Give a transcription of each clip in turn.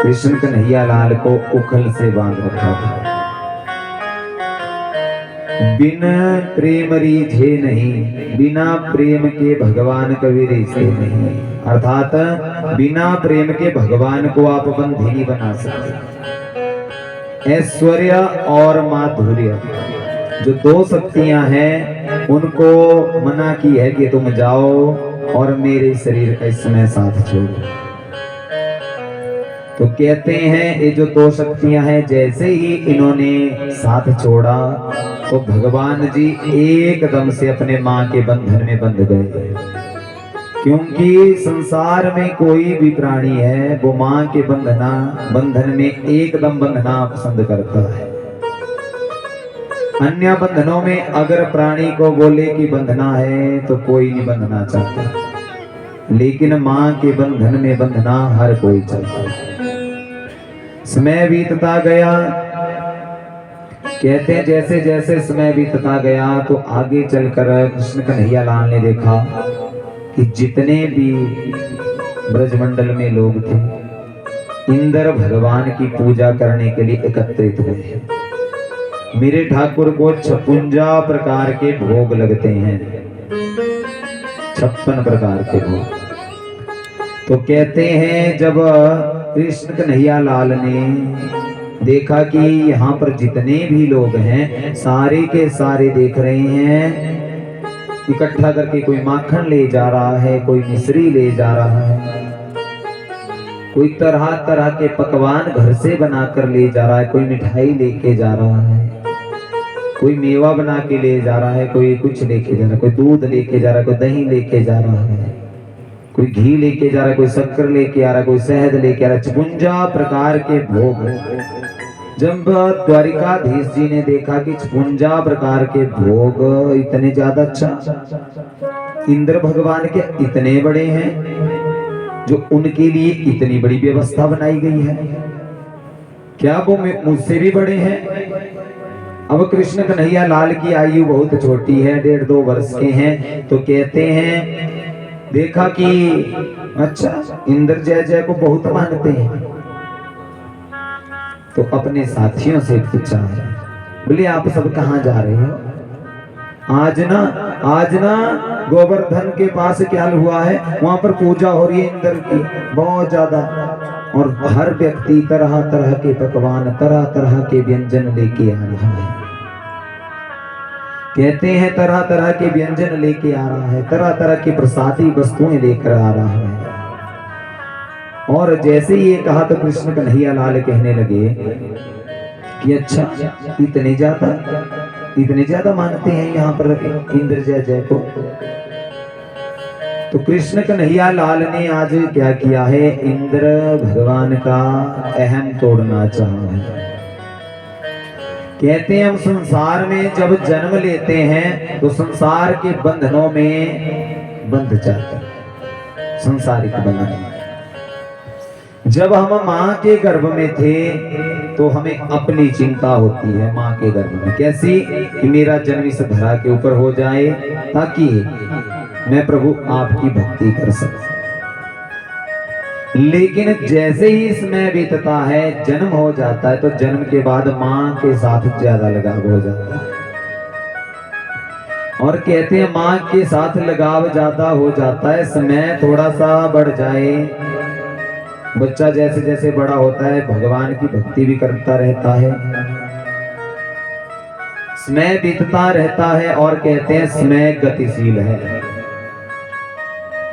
कृष्ण कन्हैया लाल को उखल से बांध रखा था। बिन प्रेम रीझे नहीं, बिना प्रेम के भगवान कभी रिझते नहीं। अर्थात बिना प्रेम के भगवान को आप बंधी नहीं बना सकते। ऐश्वर्य और माधुर्य जो दो शक्तियां हैं, उनको मना की है कि तुम जाओ और मेरे शरीर का इस समय साथ छोड़ो। तो कहते हैं ये जो दो शक्तियां हैं, जैसे ही इन्होंने साथ छोड़ा तो भगवान जी एकदम से अपने मां के बंधन में बंध गए। क्योंकि संसार में कोई भी प्राणी है वो मां के बंधन में एकदम बंधना पसंद करता है। अन्य बंधनों में अगर प्राणी को बोले कि बंधना है तो कोई नहीं बंधना चाहता, लेकिन मां के बंधन में बंधना हर कोई चाहता है। समय बीतता गया, कहते हैं जैसे जैसे समय बीतता गया तो आगे चलकर कृष्ण कन्हैया लाल ने देखा कि जितने भी ब्रजमंडल में लोग थे, इंद्र भगवान की पूजा करने के लिए एकत्रित हुए हैं। मेरे ठाकुर को 56 प्रकार के भोग लगते हैं, 56 प्रकार के भोग। तो कहते हैं जब कृष्ण कन्हैया लाल ने देखा कि यहाँ पर जितने भी लोग हैं सारे के सारे देख रहे हैं, इकट्ठा करके कोई माखन ले जा रहा है, कोई मिश्री ले जा रहा है, कोई तरह तरह के पकवान घर से बनाकर ले जा रहा है, कोई मिठाई लेके जा रहा है, कोई मेवा बना के ले जा रहा है, कोई कुछ लेके जा रहा है, कोई दूध लेके जा रहा है, कोई दही लेके जा रहा है, कोई घी लेके जा रहा है, कोई शक्कर लेके आ रहा है, कोई शहद लेके आ रहा है। 56 प्रकार के भोग। जब द्वारिकाधीश जी ने देखा कि 56 प्रकार के भोग इतने ज्यादा, अच्छा इंद्र भगवान के इतने बड़े हैं जो उनके लिए इतनी बड़ी व्यवस्था बनाई गई है, क्या वो मुझसे भी बड़े हैं? अब कृष्ण कन्हैया लाल की आयु बहुत छोटी है, 1.5-2 वर्ष के हैं। तो कहते हैं देखा कि अच्छा इंद्र जय जय को बहुत मानते हैं, तो अपने साथियों से पूछा, बोले आप सब कहाँ जा रहे हो? आज ना गोवर्धन के पास क्या हुआ है, वहां पर पूजा हो रही है इंद्र की बहुत ज्यादा, और हर व्यक्ति तरह तरह के पकवान, तरह तरह के व्यंजन लेके आ रहा है। कहते हैं तरह तरह के व्यंजन लेके आ रहा है, तरह तरह की प्रसादी वस्तुएं लेकर आ रहा है। और जैसे ये कहा तो कृष्ण कन्हैया लाल कहने लगे कि अच्छा इतने ज्यादा मानते हैं यहाँ पर इंद्र जय जय को। तो कृष्ण कन्हैया लाल ने आज क्या किया है, इंद्र भगवान का अहम तोड़ना चाहा है। कहते हैं हम संसार में जब जन्म लेते हैं तो संसार के बंधनों में बंध जाते हैं, संसारिक बंधन। जब हम मां के गर्भ में थे तो हमें अपनी चिंता होती है मां के गर्भ में, कैसी कि मेरा जन्म इस धरा के ऊपर हो जाए ताकि मैं प्रभु आपकी भक्ति कर सकूं। लेकिन जैसे ही समय बीतता है, जन्म हो जाता है, तो जन्म के बाद मां के साथ ज्यादा लगाव हो जाता है। और कहते हैं मां के साथ लगाव ज्यादा हो जाता है, समय थोड़ा सा बढ़ जाए, बच्चा जैसे जैसे बड़ा होता है भगवान की भक्ति भी करता रहता है, समय बीतता रहता है। और कहते हैं समय गतिशील है,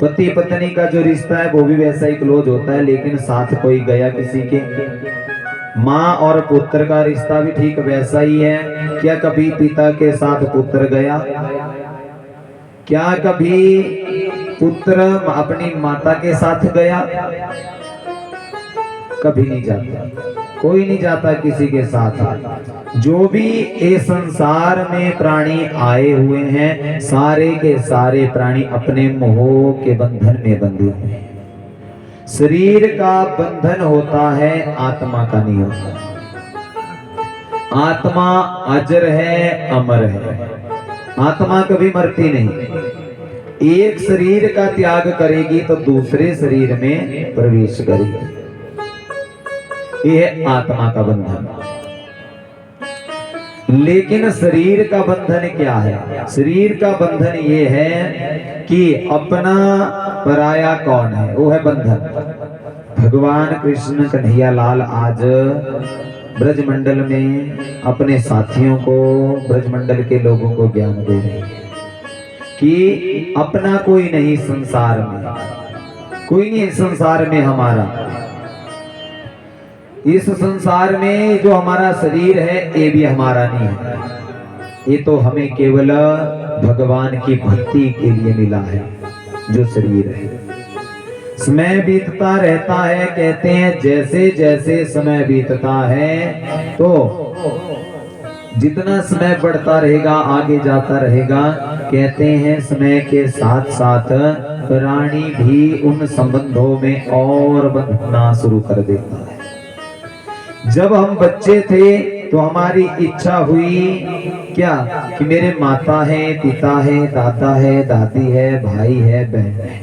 पति पत्नी का जो रिश्ता है वो भी वैसा ही क्लोज होता है, लेकिन साथ कोई गया किसी के, माँ और पुत्र का रिश्ता भी ठीक वैसा ही है। क्या कभी पिता के साथ पुत्र गया? क्या कभी पुत्र अपनी माता के साथ गया? कभी नहीं जाता, कोई नहीं जाता किसी के साथ। जो भी इस संसार में प्राणी आए हुए हैं, सारे के सारे प्राणी अपने मोह के बंधन में बंधे हुए हैं। शरीर का बंधन होता है, आत्मा का नहीं होता। आत्मा अजर है, अमर है, आत्मा कभी मरती नहीं। एक शरीर का त्याग करेगी तो दूसरे शरीर में प्रवेश करेगी। ये है आत्मा का बंधन। लेकिन शरीर का बंधन क्या है? शरीर का बंधन ये है कि अपना पराया कौन है, वो है बंधन। भगवान कृष्ण कन्हैया लाल आज ब्रजमंडल में अपने साथियों को, ब्रजमंडल के लोगों को ज्ञान दे रहे हैं कि अपना कोई नहीं संसार में, कोई नहीं संसार में हमारा। इस संसार में जो हमारा शरीर है ये भी हमारा नहीं है, ये तो हमें केवल भगवान की भक्ति के लिए मिला है जो शरीर है। समय बीतता रहता है, कहते हैं जैसे जैसे समय बीतता है तो जितना समय बढ़ता रहेगा, आगे जाता रहेगा, कहते हैं समय के साथ साथ प्राणी भी उन संबंधों में और बंधना शुरू कर देता है। जब हम बच्चे थे तो हमारी इच्छा हुई क्या कि मेरे माता है, पिता है, दादा है, दादी है, भाई है, बहन है,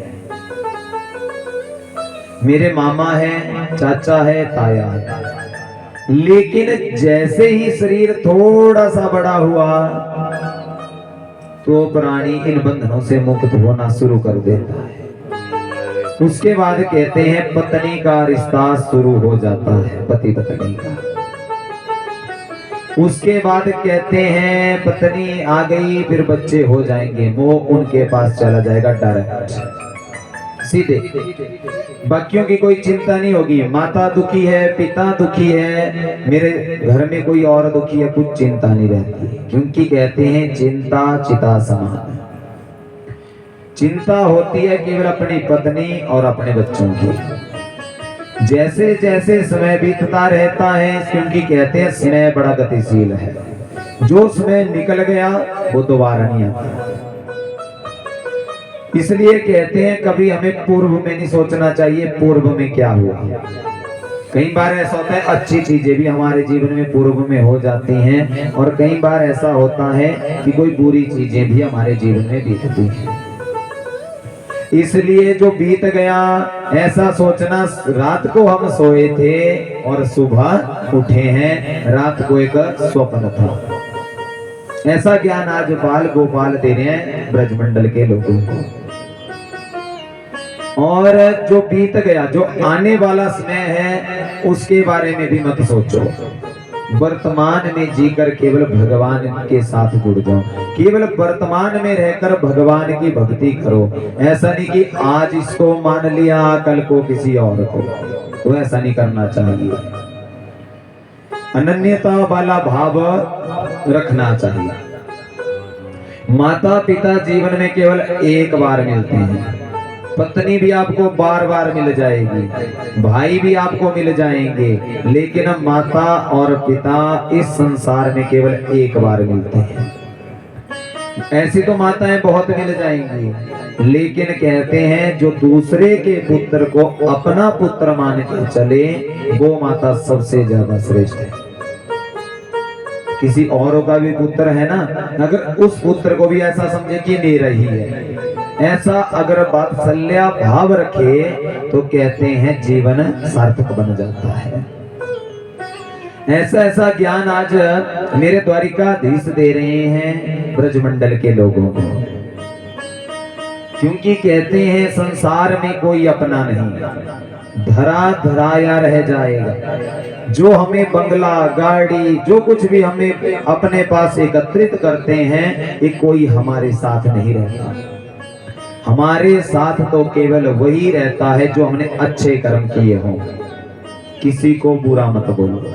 मेरे मामा है, चाचा है, ताया है। लेकिन जैसे ही शरीर थोड़ा सा बड़ा हुआ तो प्राणी इन बंधनों से मुक्त होना शुरू कर देता है। उसके बाद कहते हैं पत्नी का रिश्ता शुरू हो जाता है, पति पत्नी का। उसके बाद कहते हैं पत्नी आ गई, फिर बच्चे हो जाएंगे, मोह उनके पास चला जाएगा डायरेक्ट सीधे, बाकियों की कोई चिंता नहीं होगी। माता दुखी है, पिता दुखी है, मेरे घर में कोई और दुखी है, कुछ चिंता नहीं रहती, क्योंकि कहते हैं चिंता चिता समान। चिंता होती है केवल अपनी पत्नी और अपने बच्चों की। जैसे जैसे समय बीतता रहता है, क्योंकि कहते हैं समय बड़ा गतिशील है, जो समय निकल गया वो दोबारा नहीं आता। इसलिए कहते हैं कभी हमें पूर्व में नहीं सोचना चाहिए पूर्व में क्या हुआ। कई बार ऐसा होता है अच्छी चीजें भी हमारे जीवन में पूर्व में हो जाती हैं, और कई बार ऐसा होता है कि कोई बुरी चीजें भी हमारे जीवन में बीतती हैं। इसलिए जो बीत गया ऐसा सोचना, रात को हम सोए थे और सुबह उठे हैं, रात को एक स्वप्न था, ऐसा ज्ञान आज बाल गोपाल दे रहे हैं ब्रजमंडल के लोगों को। और जो बीत गया, जो आने वाला समय है, उसके बारे में भी मत सोचो। वर्तमान में जीकर केवल भगवान के साथ जुड़ जाओ, केवल वर्तमान में रहकर भगवान की भक्ति करो। ऐसा नहीं कि आज इसको मान लिया कल को किसी और को, तो ऐसा नहीं करना चाहिए। अनन्यता वाला भाव रखना चाहिए। माता पिता जीवन में केवल एक बार मिलते हैं, पत्नी भी आपको बार बार मिल जाएगी, भाई भी आपको मिल जाएंगे, लेकिन माता और पिता इस संसार में केवल एक बार मिलते हैं। ऐसी तो माताएं बहुत मिल जाएंगी, लेकिन कहते हैं जो दूसरे के पुत्र को अपना पुत्र मान के चले, वो माता सबसे ज्यादा श्रेष्ठ है। किसी औरों का भी पुत्र है ना, अगर उस पुत्र को भी ऐसा समझे कि मेरा ही है, ऐसा अगर वात्सल्य भाव रखे, तो कहते हैं जीवन सार्थक बन जाता है। ऐसा ऐसा ज्ञान आज मेरे द्वारिकाधीश दे रहे हैं ब्रजमंडल के लोगों को, क्योंकि कहते हैं संसार में कोई अपना नहीं, धरा धराया रह जाएगा। जो हमें बंगला गाड़ी जो कुछ भी हमें अपने पास एकत्रित करते हैं, ये कोई हमारे साथ नहीं रहता। हमारे साथ तो केवल वही रहता है जो हमने अच्छे कर्म किए हों। किसी को बुरा मत बोलो,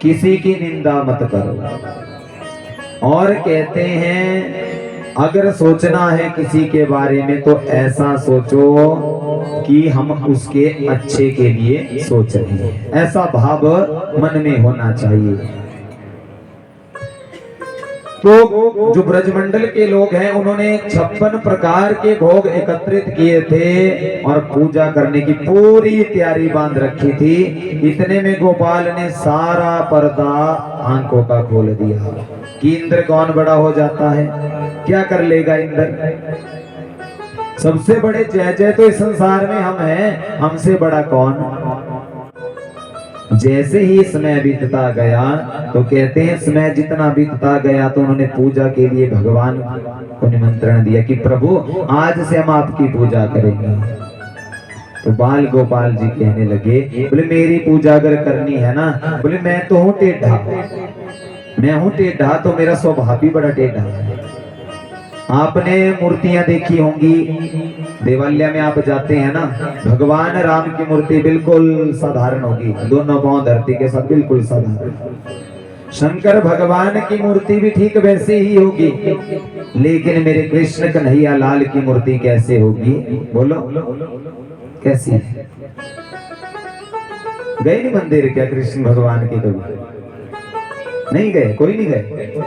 किसी की निंदा मत करो। और कहते हैं अगर सोचना है किसी के बारे में तो ऐसा सोचो कि हम उसके अच्छे के लिए सोच रहे हैं, ऐसा भाव मन में होना चाहिए। तो जो ब्रजमंडल के लोग हैं, उन्होंने 56 प्रकार के भोग एकत्रित किए थे और पूजा करने की पूरी तैयारी बांध रखी थी। इतने में गोपाल ने सारा पर्दा आंखों का खोल दिया कि इंद्र कौन बड़ा हो जाता है, क्या कर लेगा इंद्र। सबसे बड़े जय जय तो इस संसार में हम हैं, हमसे बड़ा कौन। जैसे ही समय बीतता गया तो कहते हैं समय जितना बीतता गया तो उन्होंने पूजा के लिए भगवान को निमंत्रण दिया कि प्रभु आज से हम आपकी पूजा करेंगे। तो बाल गोपाल जी कहने लगे, बोले मेरी पूजा अगर करनी है ना, बोले मैं तो हूँ टेढ़ा, मैं हूँ टेढ़ा तो मेरा स्वभाव भी बड़ा टेढ़ा है। आपने मूर्तियां देखी होंगी, देवालय में आप जाते हैं ना, भगवान राम की मूर्ति बिल्कुल साधारण होगी, दोनों पांव धरती के साथ बिल्कुल साधारण। शंकर भगवान की मूर्ति भी ठीक वैसे ही होगी, लेकिन मेरे कृष्ण कन्हैया लाल की मूर्ति कैसे होगी? बोलो कैसी? गए नहीं मंदिर क्या कृष्ण भगवान के? कभी नहीं गए? कोई नहीं गए?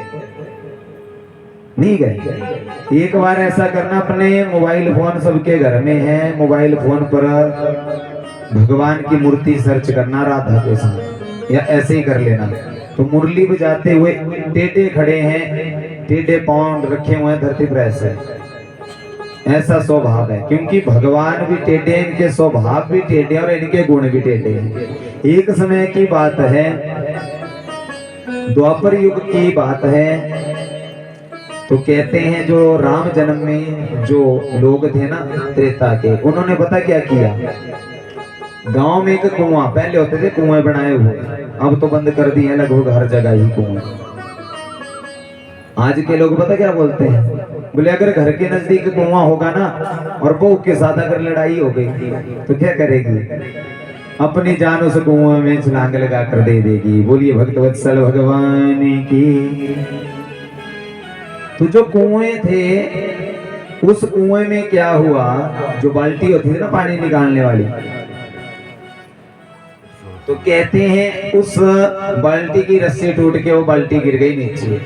नहीं गए? एक बार ऐसा करना, अपने मोबाइल फोन सबके घर में है, मोबाइल फोन पर भगवान की मूर्ति सर्च करना राधा के साथ, या ऐसे ही कर लेना। तो मुरली बजाते हुए टेढ़े खड़े हैं, टेढ़े पांव रखे हुए हैं धरती पर, ऐसा स्वभाव है, क्योंकि भगवान भी टेढ़े, इनके स्वभाव भी टेढ़े और इनके गुण भी टेढ़े हैं। एक समय की बात है, द्वापर युग की बात है। तो कहते हैं जो राम जन्म में जो लोग थे ना त्रेता के, उन्होंने पता क्या किया? गांव में एक कुआं, पहले होते थे कुएं बनाए हुए, अब तो बंद कर दिए लगभग हर जगह ही कुएं। आज के लोग पता क्या बोलते हैं? बोले अगर घर के नजदीक कुआं होगा ना और बहू के साथ अगर लड़ाई हो गई तो क्या करेगी? अपनी जान उस कुएं में छलांग लगा कर दे देगी। बोलिए भक्तवत्सल भगवान की। तो जो कुएं थे, उस कुएं में क्या हुआ, जो बाल्टी होती थी ना पानी निकालने वाली, तो कहते हैं उस बाल्टी की रस्सी टूट के वो बाल्टी गिर गई नीचे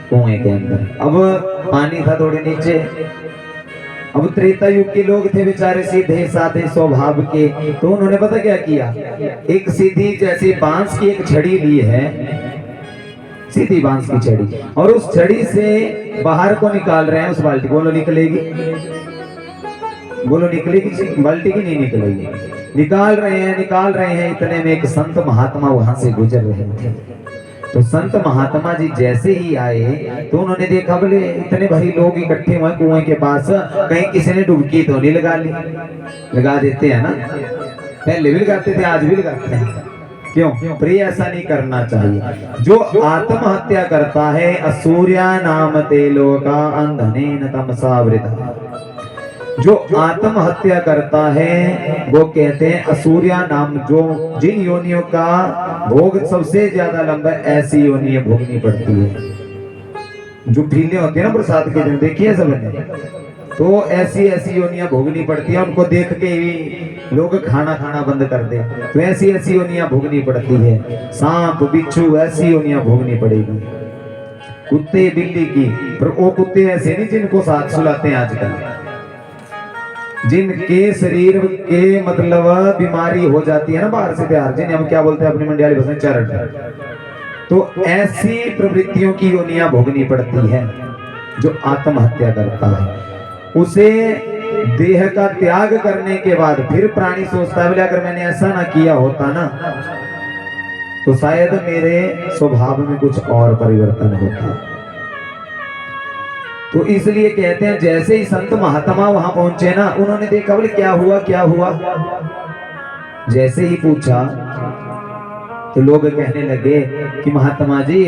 कुएं के अंदर। अब पानी था थोड़े नीचे। अब त्रेता युग के लोग थे बेचारे सीधे साधे स्वभाव के, तो उन्होंने पता क्या किया? एक सीधी जैसी बांस की एक छड़ी ली है, सीधी बांस की छड़ी, और उस छड़ी से बाहर को निकाल रहे हैं उस बाल्टी। बोलो निकलेगी? बोलो निकलेगी बाल्टी की? नहीं निकलेगी। निकाल रहे हैं। इतने में एक संत महात्मा वहां से गुजर रहे थे। तो संत महात्मा जी जैसे ही आए तो उन्होंने देखा, बोले इतने भारी लोग इकट्ठे हुए कुएं के पास, कहीं किसी ने डुबकी तो नहीं लगा ली? लगा देते हैं ना, पहले भी लगाते थे, आज भी लगाते हैं। क्यों? प्रिय ऐसा नहीं करना चाहिए। जो आत्महत्या करता है, असूर्या नाम ते लोका अंधनेन तमसा वृता। जो आत्महत्या करता है वो कहते हैं असूर्या नाम, जो जिन योनियों का भोग सबसे ज्यादा लंबा, ऐसी योनियां भोगनी पड़ती है। जो भीले होते हैं ना प्रसाद के दिन, देखिए सबने, तो ऐसी योनियां भोगनी पड़ती है। उनको देख के ही लोग खाना बंद कर दे, तो ऐसी योनियां भोगनी पड़ती है। सांप बिच्छू ऐसी योनियां भोगनी पड़ेगी। कुत्ते बिल्ली की, पर वो कुत्ते ऐसे नहीं जिनको साथ सुलाते हैं आजकल, जिनके शरीर के मतलब बीमारी हो जाती है ना बाहर से तैयार, जिन्हें हम क्या बोलते हैं अपनी मंडियाली भाषा में चरण, तो ऐसी प्रवृत्तियों की योनियां भोगनी पड़ती है। जो आत्महत्या करता है उसे देह का त्याग करने के बाद फिर प्राणी सोचता है, बोले अगर मैंने ऐसा ना किया होता ना तो शायद मेरे स्वभाव में कुछ और परिवर्तन होता। तो इसलिए कहते हैं जैसे ही संत महात्मा वहां पहुंचे ना, उन्होंने देखा, बोले क्या हुआ? जैसे ही पूछा तो लोग कहने लगे कि महात्मा जी